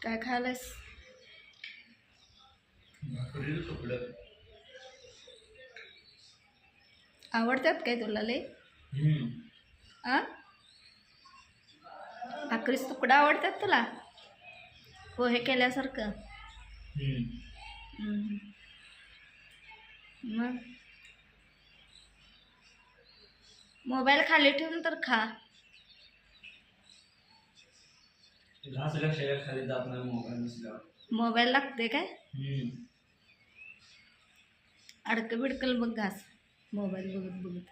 काय खायलास? आवडतात काय तुला लय? आ भाकरीच तुकडा आवडतात तुला? पोहे केल्यासारखं? हम्म. मग मोबाईल खाली ठेवून तर खा. खाली जात नाही मोबाईल नसल्यावर. मोबाईल लागते काय? अडकं बिडकल बघ घास मोबाईल बघत बघत.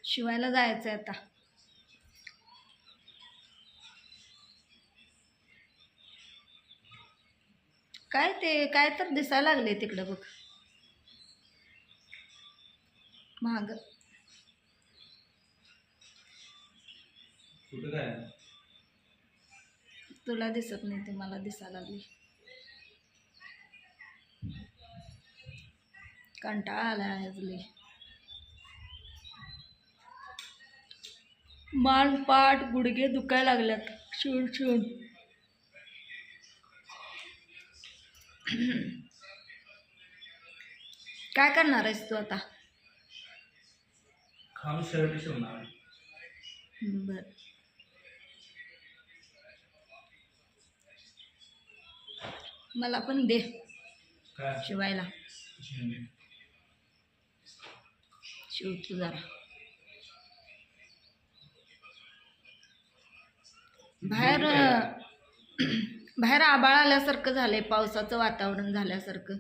शिवायला जायचंय आता. काय ते काय तर दिसायला लागले तिकडं बघ महाग. कुठं काय? तुला दिसत नाही ते मला दिसायला लागले. कंटाळा आला आज लय. मान पाठ गुडघे दुखायला लागल्यात शिवून शिवून. काय करणार आहेस तू आता? खाऊन शर्ट शिवणार. बर. मला पण दे काय? शिवायला. शिव तू जरा. बाहेर बाहेर आभाळ आल्यासारखं झालंय, पावसाचं वातावरण झाल्यासारखं.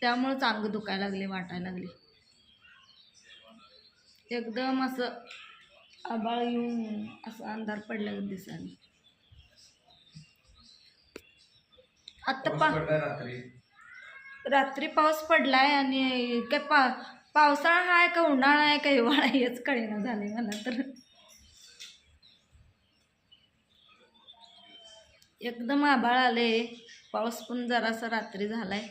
त्यामुळंच अंग दुखायला लागले, वाटायला लागले. एकदम असं आभाळ येऊन असं अंधार पडल्यागत दिसायला. आता रात्री पाऊस पडलाय आणि काय पावसाळा आहे का उन्हाळा आहे का हिवाळा हेच कळेना झाले मला तर. एकदम आभाळ आले, पाऊस पण जरासा रात्री झालाय.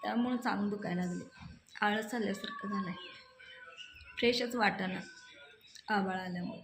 त्यामुळे अंग दुखायला लागले, आळस आल्यासारखं झालंय, फ्रेशच वाटेना आभाळ आल्यामुळे.